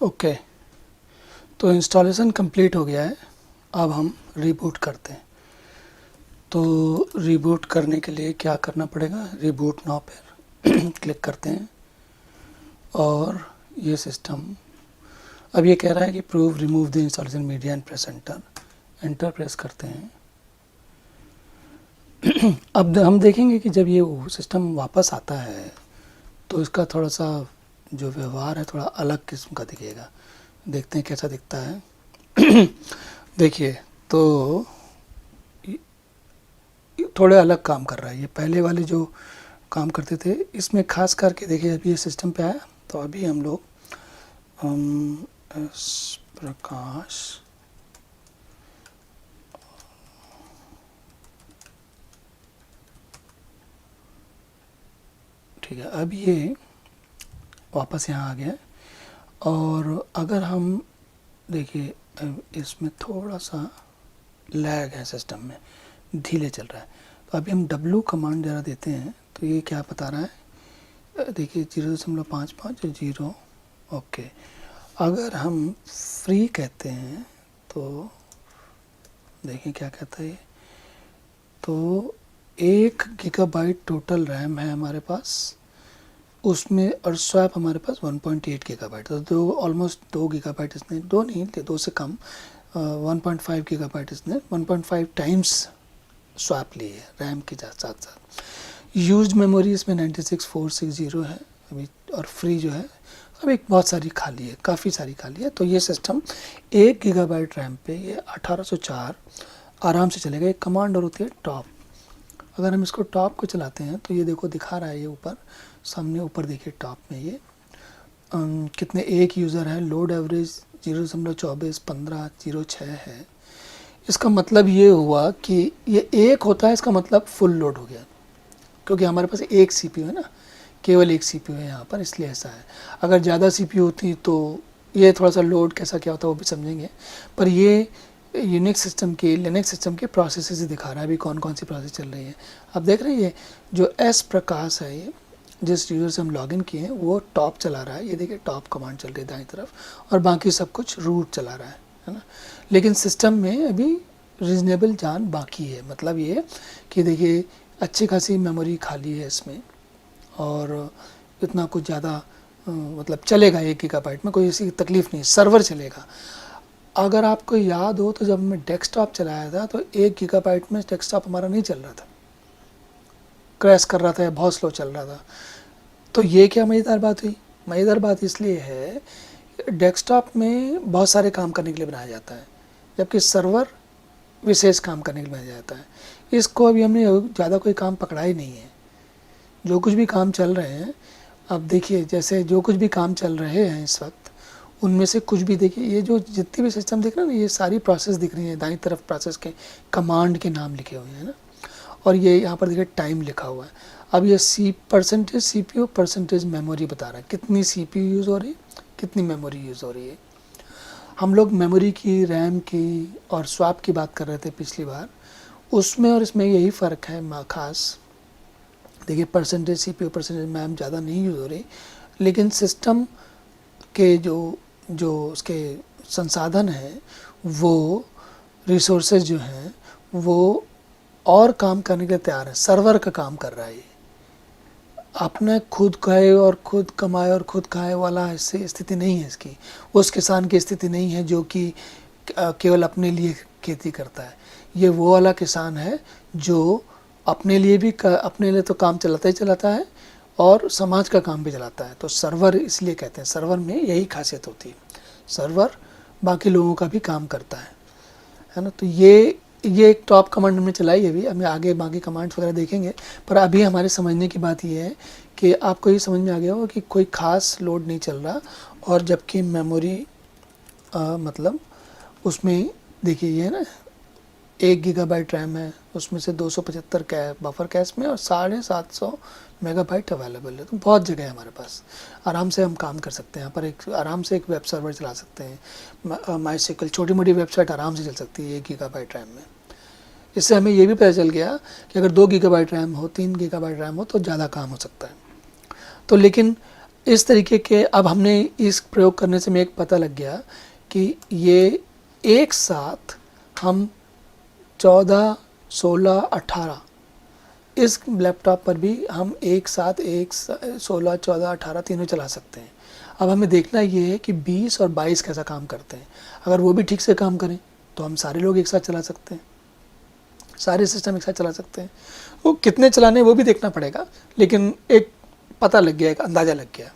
Okay, तो installation complete हो गया है। अब हम रीबूट करते हैं। तो रीबूट करने के लिए क्या करना पड़ेगा, रीबूट नाउ पर क्लिक करते हैं और ये सिस्टम अब ये कह रहा है कि prove remove the installation media and press enter. Enter press करते हैं। अब हम देखेंगे कि जब ये सिस्टम वापस आता है तो इसका थोड़ा सा जो व्यवहार है थोड़ा अलग किस्म का दिखेगा। देखते हैं कैसा दिखता है। देखिए, तो थोड़े अलग काम कर रहा है। ये पहले वाले जो काम करते थे इसमें खास करके देखिए, अभी ये सिस्टम पे आया तो अभी हम लोग एस प्रकाश ठीक है, अब ये वापस यहाँ आ गया। और अगर हम देखिए इसमें थोड़ा सा लैग है, सिस्टम में धीरे चल रहा है। तो अभी हम W कमांड ज़रा देते हैं तो ये क्या बता रहा है, देखिए 0.55 ओके। अगर हम फ्री कहते हैं तो देखिए क्या कहता है ये, तो 1 गीगाबाइट टोटल रैम है हमारे पास उसमें, और स्वैप हमारे पास 1.8 गीगाबाइट। तो दो ऑलमोस्ट 2 गीगाबाइट इसने, दो नहीं, 2 से कम 1.5 गीगाबाइट इसने 1.5 टाइम्स स्वैप ली है रैम के साथ साथ। यूज्ड मेमोरी इसमें 96,460 है अभी, और फ्री जो है अभी बहुत सारी खाली है, काफ़ी सारी खाली है। तो ये सिस्टम 1 गीगाबाइट रैम पे ये 1804 आराम से चलेगा। एक कमांड और होती है टॉप। अगर हम इसको टॉप को चलाते हैं तो ये देखो दिखा रहा है, ये ऊपर सामने ऊपर देखिए टॉप में ये कितने एक यूज़र है। लोड एवरेज 0.241506 है। इसका मतलब ये हुआ कि ये एक होता है, इसका मतलब फुल लोड हो गया, क्योंकि हमारे पास एक सीपीयू है ना, केवल एक सीपीयू है यहाँ पर, इसलिए ऐसा है। अगर ज़्यादा सीपीयू होती तो ये थोड़ा सा लोड कैसा क्या होता है वो भी समझेंगे। पर ये यूनिक्स सिस्टम की, लिनक्स सिस्टम के प्रोसेसेस ही दिखा रहा है अभी कौन कौन सी प्रोसेस चल रही है। अब देख रहे हैं ये जो एस प्रकाश है, ये जिस यूज़र से हम लॉगिन किए हैं वो टॉप चला रहा है। ये देखिए टॉप कमांड चल रही है दाईं तरफ, और बाकी सब कुछ रूट चला रहा है ना। लेकिन सिस्टम में अभी रीजनेबल जान बाकी है। मतलब ये कि देखिए अच्छी खासी मेमोरी खाली है इसमें, और इतना कुछ ज़्यादा मतलब चलेगा 1 गीगाबाइट में, कोई ऐसी तकलीफ़ नहीं। सर्वर चलेगा। अगर आपको याद हो तो जब मैं डेस्कटॉप चलाया था तो 1 गीगाबाइट में डेस्कटॉप हमारा नहीं चल रहा था, क्रैश कर रहा था या बहुत स्लो चल रहा था। तो ये क्या मज़ेदार बात हुई? मज़ेदार बात इसलिए है, डेस्कटॉप में बहुत सारे काम करने के लिए बनाया जाता है, जबकि सर्वर विशेष काम करने के लिए बनाया जाता है। इसको अभी हमने ज़्यादा कोई काम पकड़ा ही नहीं है। जो कुछ भी काम चल रहे हैं, अब देखिए जैसे जो कुछ भी काम चल रहे हैं इस वक्त, उनमें से कुछ भी देखिए, ये जो जितनी भी सिस्टम दिख रहा है ना, ये सारी प्रोसेस दिख रही है दाईं तरफ, प्रोसेस के कमांड के नाम लिखे हुए हैं ना, और ये यहाँ पर देखिए टाइम लिखा हुआ है। अब ये परसेंटेज CPU परसेंटेज मेमोरी बता रहा है कितनी CPU यूज़ हो रही है, कितनी मेमोरी यूज़ हो रही है। हम लोग मेमोरी की, रैम की और स्वैप की बात कर रहे थे पिछली बार, उसमें और इसमें यही फ़र्क है खास। देखिए परसेंटेज CPU परसेंटेज मैम ज़्यादा नहीं यूज़ हो रही, लेकिन सिस्टम के जो उसके संसाधन हैं, वो रिसोर्सेज जो हैं वो और काम करने के लिए तैयार है। सर्वर का काम कर रहा है ये, आपने खुद खाए और खुद कमाए और खुद खाए वाला ऐसी स्थिति नहीं है इसकी। उस किसान की स्थिति नहीं है जो कि केवल अपने लिए खेती करता है। ये वो वाला किसान है जो अपने लिए भी अपने लिए तो काम चलाता ही चलाता है और समाज का काम भी चलाता है। तो सर्वर इसलिए कहते हैं, सर्वर में यही खासियत होती है, सर्वर बाकी लोगों का भी काम करता है ना। तो ये एक टॉप कमांड हमने चलाई है। अभी हमें आगे बाकी कमांड्स वगैरह देखेंगे, पर अभी हमारे समझने की बात ये है कि आपको ये समझ में आ गया होगा कि कोई ख़ास लोड नहीं चल रहा, और जबकि मेमोरी मतलब उसमें देखिए ये है ना 1 गीगाबाइट रैम है, उसमें से 275 बफर कैश में और 750 मेगाबाइट अवेलेबल है। तो बहुत जगह है हमारे पास, आराम से हम काम कर सकते हैं। यहाँ पर आराम से एक वेब सर्वर चला सकते हैं, माईएसक्यूएल छोटी मोटी वेबसाइट आराम से चल सकती है 1 गीगाबाइट रैम में। इससे हमें ये भी पता चल गया कि अगर 2 गीगाबाइट रैम हो, 3 गीगाबाइट रैम हो तो ज़्यादा काम हो सकता है। तो लेकिन इस तरीके के अब हमने इस प्रयोग करने से हमें एक पता लग गया कि ये एक साथ हम 14, 16, 18 इस लैपटॉप पर भी हम एक साथ 16, 14, 18 तीनों चला सकते हैं। अब हमें देखना ये है कि 20 और 22 कैसा काम करते हैं। अगर वो भी ठीक से काम करें तो हम सारे लोग एक साथ चला सकते हैं, सारे सिस्टम एक साथ चला सकते हैं। वो कितने चलाने वो भी देखना पड़ेगा, लेकिन एक पता लग गया, एक अंदाज़ा लग गया।